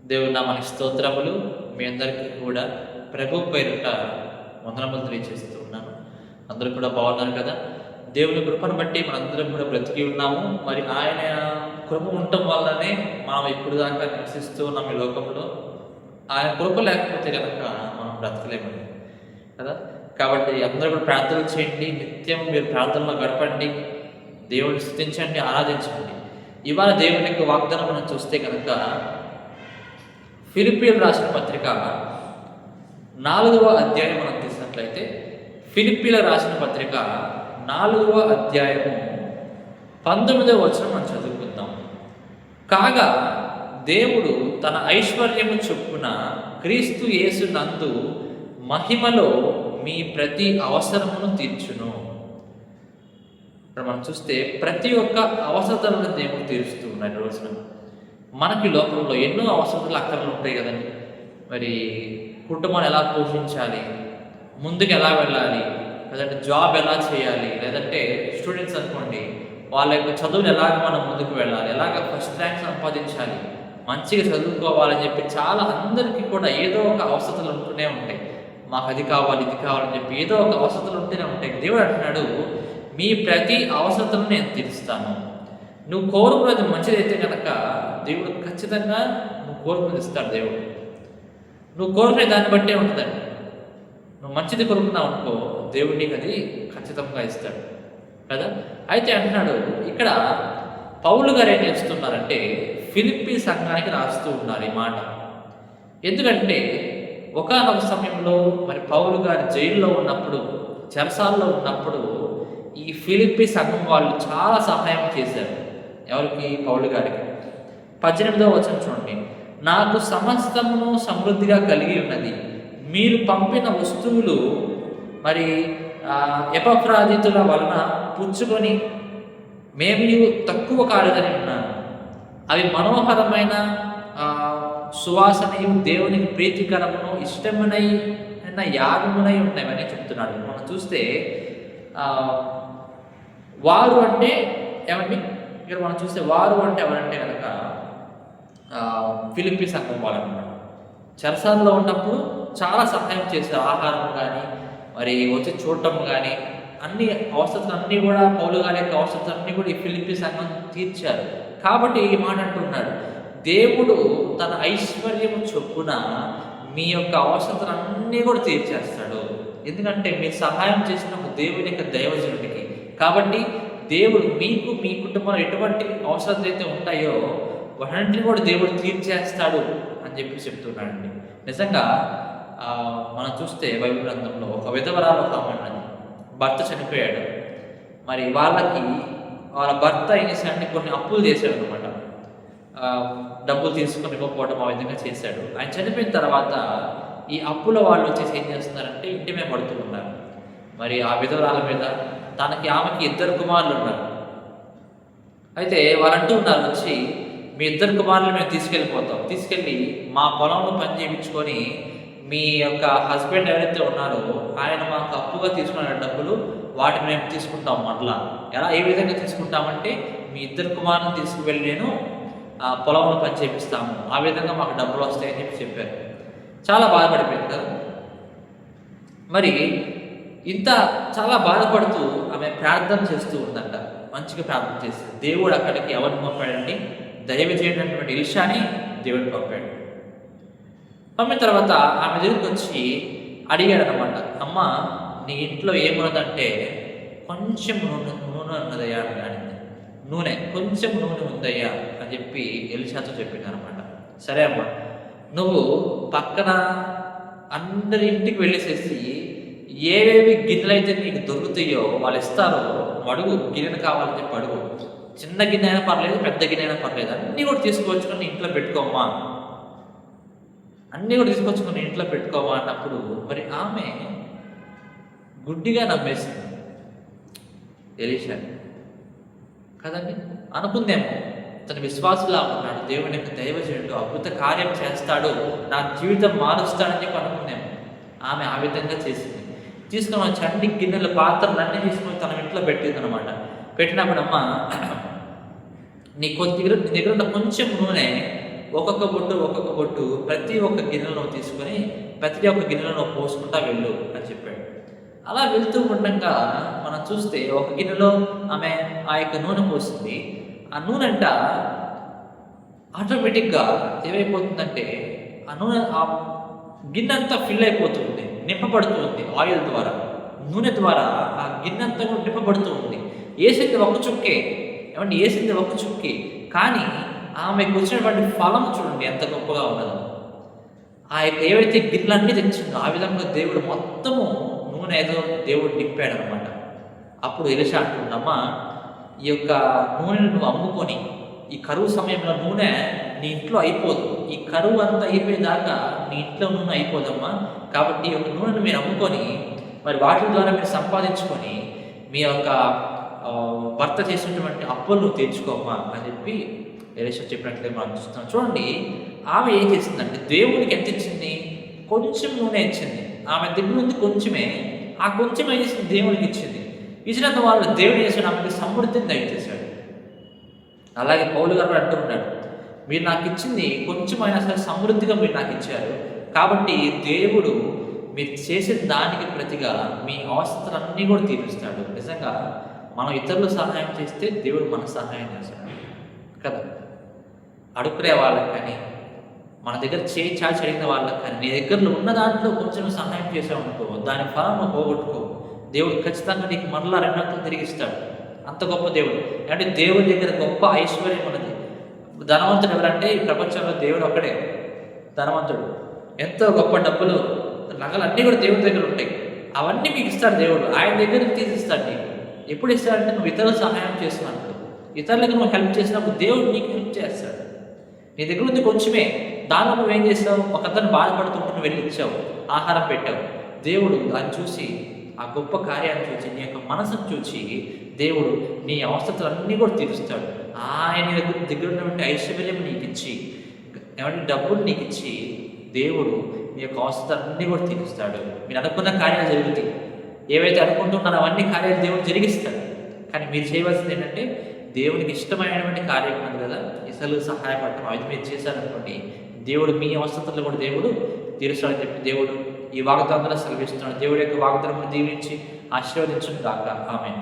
దేవుని నామానికి స్తోత్రములు. మీ అందరికీ కూడా ప్రభు పేరిట వందనములు తెలియజేస్తూ ఉన్నాను. అందరూ కూడా బాగున్నారు కదా? దేవుని కృపను బట్టి మనందరం కూడా బ్రతికి ఉన్నాము. మరి ఆయన కృప ఉండటం వల్లనే మనం ఇప్పుడు దాకా నివసిస్తూ ఉన్నాం ఈ లోకంలో. ఆయన కృప లేకపోతే కనుక మనం బ్రతకలేమండి కదా. కాబట్టి అందరూ కూడా ప్రార్థనలు చేయండి. నిత్యం మీరు ప్రార్థనలో గడపండి, దేవుని స్తుతించండి, ఆరాధించండి. ఇవాళ దేవుని యొక్క వాగ్దానం మనం చూస్తే కనుక ఫిలిప్పీయులకు రాసిన పత్రిక 4వ అధ్యాయం మనం తీసినట్లయితే, ఫిలిప్పీయులకు రాసిన పత్రిక 4వ అధ్యాయము 19వ వచనం మనం చదువుకుందాం. కాగా దేవుడు తన ఐశ్వర్యము చొప్పున క్రీస్తు యేసు నందు మహిమలో మీ ప్రతి అవసరమును తీర్చును. మనం చూస్తే ప్రతి ఒక్క అవసరతలను దేవుడు తీరుస్తూ ఉన్నాడు. రోజున మనకి లోకంలో ఎన్నో అవసరాలు అక్కర్లు ఉంటాయి కదండి. మరి కుటుంబాన్ని ఎలా పోషించాలి, ముందుకు ఎలా వెళ్ళాలి, లేదంటే జాబ్ ఎలా చేయాలి, లేదంటే స్టూడెంట్స్ అనుకోండి, వాళ్ళ యొక్క చదువులు ఎలాగ మనం ముందుకు వెళ్ళాలి, ఎలాగ ఫస్ట్ ర్యాంక్ సంపాదించాలి, మంచిగా చదువుకోవాలని చెప్పి చాలా అందరికీ కూడా ఏదో ఒక అవసరాలు ఉంటూనే ఉంటాయి. మాకు అది కావాలి, ఇది కావాలని చెప్పి ఏదో ఒక అవసరాలు ఉంటూనే ఉంటాయి. దేవుడు అంటున్నాడు, మీ ప్రతి అవసరతను నేను తీరుస్తాను. నువ్వు కోరుకున్నది మంచిదైతే కనుక దేవుడు ఖచ్చితంగా నువ్వు కోరుకున్నది ఇస్తాడు. దేవుడు నువ్వు కోరుకునే దాన్ని బట్టే ఉంటుందండి. నువ్వు మంచిది కోరుకున్నావు అనుకో, దేవుడు నీకు అది ఖచ్చితంగా ఇస్తాడు కదా. అయితే అంటున్నాడు ఇక్కడ, పౌలు గారు ఏం చేస్తున్నారంటే ఫిలిప్పీ సంఘానికి రాస్తూ ఉన్నారు ఈ మాట. ఎందుకంటే ఒకానొక సమయంలో మరి పౌలు గారు జైల్లో ఉన్నప్పుడు, చెరసాల్లో ఉన్నప్పుడు ఈ ఫిలిప్పీ సంఘం వాళ్ళు చాలా సహాయం చేశారు. ఎవరికి? పౌలు గారికి. 18వ వచనం చూడండి. నాకు సమస్తమును సమృద్ధిగా కలిగి ఉన్నది, మీరు పంపిన వస్తువులు మరి ఎపఫ్రాదితుల వలన పుచ్చుకొని మేము తక్కువ కాలేదని ఉన్నాను. అవి మనోహరమైన సువాసనయు దేవునికి ప్రీతికరమును ఇష్టమునైన యాగమునై ఉన్నాయని చెప్తున్నాడు. మనం చూస్తే వారు అంటే ఏమండి, ఇక్కడ మనం చూస్తే వారు అంటే ఎవరంటే కనుక ఫిలిప్పీ సంఘం వాళ్ళు అన్నమాట. చెరసాలలో ఉన్నప్పుడు చాలా సహాయం చేశారు. ఆహారం కానీ, మరి వచ్చి చూడటం కానీ, అన్ని అవసరాలు అన్నీ కూడా పౌలు గారి యొక్క అవసరాలు అన్నీ కూడా ఈ ఫిలిప్పీ సంఘం తీర్చారు. కాబట్టి ఈ మాట అంటున్నాడు, దేవుడు తన ఐశ్వర్యము చొప్పున మీ యొక్క అవసరాలన్నీ కూడా తీర్చేస్తాడు. ఎందుకంటే మీరు సహాయం చేసిన దేవుని యొక్క దైవజనుడికి. కాబట్టి దేవుడు మీకు, మీ కుటుంబంలో ఎటువంటి అవసరాలు అయితే ఉంటాయో వాటన్నింటినీ కూడా దేవుడు తీర్చేస్తాడు అని చెప్పి చెప్తున్నాడండి. నిజంగా మనం చూస్తే బైబిల్ గ్రంథంలో ఒక విధవరాలు ఒక అమ్మాయి, భర్త చనిపోయాడు. మరి వాళ్ళ భర్త ఏం చేశాడంటే కొన్ని అప్పులు చేశాడు అనమాట. డబ్బులు తీసుకొని ఇవ్వకపోవడం ఆ విధంగా చేశాడు. ఆయన చనిపోయిన తర్వాత ఈ అప్పుల వాళ్ళు వచ్చేసి ఏం చేస్తున్నారంటే ఇంటి మీద పడుతూ ఉన్నారు. మరి ఆ విధవరాల మీద ఆమెకి 2 కుమారులు ఉన్నారు. అయితే వాళ్ళు అంటూ ఉన్నారు, వచ్చి మీ 2 కుమారులు మేము తీసుకెళ్ళి మా పొలంలో పని చేయించుకొని మీ యొక్క హస్బెండ్ ఎవరైతే ఉన్నారో ఆయన మాకు అప్పుగా తీసుకున్న డబ్బులు వాటిని మేము తీసుకుంటాం. అట్లా ఏ విధంగా తీసుకుంటామంటే మీ 2 కుమారులను తీసుకువెళ్ళి నేను పొలంలో పని చేపిస్తాము, ఆ విధంగా మాకు డబ్బులు వస్తాయని చెప్పి చెప్పారు. చాలా బాధపడిపోయింది కదా. మరి ఇంత చాలా బాధపడుతూ ఆమె ప్రార్థన చేస్తూ ఉందంట. మంచిగా ప్రార్థన చేస్తుంది. దేవుడు అక్కడికి ఎవరిని పంపాడండి? దైవజనుడైనటువంటి ఎలీషాని దేవుడు పంపాడు. పంపిన తర్వాత ఆమె దగ్గరికి వచ్చి అడిగాడు అనమాట, అమ్మ నీ ఇంట్లో ఏమున్నదంటే కొంచెం నూనె ఉన్నదయ్యా అని అడిగింది. కొంచెం నూనె ఉందయ్యా అని చెప్పి ఎలీషాతో చెప్పింది అనమాట. సరే అమ్మ, నువ్వు పక్కన అందరి ఇంటికి వెళ్ళేసేసి ఏవేవి గిన్నెలు అయితే నీకు దొరుకుతాయో వాళ్ళు ఇస్తారో అడుగు, గిన్నెలు కావాలని చెప్పి అడుగు. చిన్న గిన్నె అయినా పర్లేదు, పెద్ద గిన్నె అయినా పర్లేదు, అన్నీ కూడా తీసుకొచ్చుకొని ఇంట్లో పెట్టుకోమ్మా, ఇంట్లో పెట్టుకోమా అన్నప్పుడు మరి ఆమె గుడ్డిగా నమ్మేసింది ఎలీషా కదండి. అనుకుందేమో తన విశ్వాసులా ఉన్నాడు, దేవుని యొక్క దైవజనుడు, అద్భుత కార్యం చేస్తాడు, నా జీవితం మారుస్తాడని చెప్పి అనుకుందేమో. ఆమె ఆ విధంగా చేసింది. తీసుకుని చండి గిన్నెల పాత్రలు అన్నీ తీసుకొని తన ఇంట్లో పెట్టింది అనమాట. పెట్టినప్పుడు అమ్మ నీ దగ్గర ఉన్న కొంచెం నూనె ఒక్కొక్క బొట్టు ప్రతి ఒక్క గిన్నెలో తీసుకొని ప్రతి ఒక్క గిన్నెలో పోసుకుంటా వెళ్ళు అని చెప్పాడు. అలా వెళ్తూ ఉండగా మనం చూస్తే ఒక గిన్నెలో ఆమె ఆ యొక్క నూనె పోసింది. ఆ నూనె అంట ఆటోమేటిక్గా ఏమైపోతుందంటే ఆ నూనె ఆ గిన్నె అంతా ఫిల్ అయిపోతుంది, నింపబడుతుంది ఆయిల్ ద్వారా, నూనె ద్వారా ఆ గిన్నె అంతా కూడా నింపబడుతూ ఉంది. వేసింది ఒక్క చుక్కే, ఏమంటే వేసింది ఒక్క చుక్కే, కానీ ఆమెకు వచ్చినటువంటి ఫలం చూడండి ఎంత గొప్పగా ఉన్నదో. ఆ యొక్క ఏవైతే గిన్నెలన్నీ తెచ్చిందో ఆ విధంగా దేవుడు మొత్తము నూనె ఏదో దేవుడు నింపాడు అనమాట. అప్పుడు ఎలీషా అంటున్నామా, ఈ యొక్క నూనెను నువ్వు అమ్ముకొని, ఈ కరువు సమయంలో నూనె నీ ఇంట్లో అయిపోదు, ఈ కరువు అంతా అయిపోయేదాకా నీ ఇంట్లో నూనె అయిపోదమ్మా, కాబట్టి ఈ యొక్క నూనెను మీరు అమ్ముకొని మరి వాటి ద్వారా మీరు సంపాదించుకొని మీ యొక్క భర్త చేసినటువంటి అప్పులు నువ్వు తెచ్చుకోమ్మా అని చెప్పి ఎలీషా చెప్పినట్లే మనం చూస్తున్నాం. చూడండి, ఆమె ఏం చేసిందంటే దేవునికి ఎంత ఇచ్చింది? కొంచెం నూనె ఇచ్చింది. ఆమె దగ్గర ఉంది కొంచెమే, ఆ కొంచెం ఏం చేసింది? దేవునికి ఇచ్చింది. ఇచ్చినంత వాళ్ళు దేవుడు చేశాడు, ఆమెకి సమృద్ధిని దయచేశాడు. అలాగే పౌలు గారు అంటున్నాడు, మీరు నాకు ఇచ్చింది కొంచెం అయినా సరే సమృద్ధిగా మీరు నాకు ఇచ్చారు, కాబట్టి దేవుడు మీరు చేసే దానికి ప్రతిగా మీ అవసరాలన్నీ కూడా తీరుస్తాడు. నిజంగా మనం ఇతరులు సహాయం చేస్తే దేవుడు మన సహాయం చేస్తాడు కదా. అడుక్కునే వాళ్ళకి కానీ, మన దగ్గర చేయి చాచి అడిగిన వాళ్ళకి కానీ, నీ దగ్గరలో ఉన్న దాంట్లో కొంచెం సహాయం చేసావు అనుకో, దాని ఫలం నువ్వు పోగొట్టుకో, దేవుడు ఖచ్చితంగా నీకు మరలా రెండంతలు తిరిగిస్తాడు. అంత గొప్ప దేవుడు. అంటే దేవుడి దగ్గర గొప్ప ఐశ్వర్యం ఉన్నది. ధనవంతుడు ఎవరంటే ఈ ప్రపంచంలో దేవుడు ఒక్కడే ధనవంతుడు. ఎంతో గొప్ప డబ్బులు, నగలు అన్నీ కూడా దేవుడి దగ్గర ఉంటాయి. అవన్నీ మీకు ఇస్తాడు దేవుడు. ఆయన దగ్గర తీసిస్తాడు నీకు. ఎప్పుడు ఇస్తాడంటే నువ్వు ఇతరులకు సహాయం చేస్తున్నప్పుడు, ఇతరులకు నువ్వు హెల్ప్ చేసినప్పుడు దేవుడు నీకు హెల్ప్ చేస్తాడు. నీ దగ్గర ఉంది కొంచెమే, దానిలో నువ్వేం చేస్తావు? ఒక అతను బాధపడుతుంటే నువ్వు వెళ్ళి ఇచ్చావు, ఆహారం పెట్టావు. దేవుడు దాన్ని చూసి, ఆ గొప్ప కార్యాన్ని చూసి, నీ యొక్క మనసును చూసి దేవుడు నీ అవసరాలన్నీ కూడా తీరుస్తాడు. ఆయన దగ్గర ఉన్నటువంటి ఐశ్వర్యం నీకు ఇచ్చి, ఏమంటే డబ్బులు నీకు ఇచ్చి దేవుడు మీ యొక్క అవసరాలన్నీ కూడా తీరుస్తాడు. మీరు అనుకున్న కార్యాలు జరుగుతాయి. ఏవైతే అనుకుంటున్నారో అవన్నీ కార్యాలు దేవుడు జరిగిస్తాడు. కానీ మీరు చేయవలసింది ఏంటంటే దేవునికి ఇష్టమైనటువంటి కార్యం ఉన్నది కదా, ఇతరులకు సహాయపడటం, అది మీరు చేశారనుకోండి, దేవుడు మీ అవసరాలు కూడా దేవుడు తీరుస్తాడని చెప్పి దేవుడు ఈ వాగ్దానాలను సెలవిస్తున్నాడు. దేవుడి యొక్క వాగ్దానాలను దీవించి ఆశీర్వదించును గాక. ఆమేన్.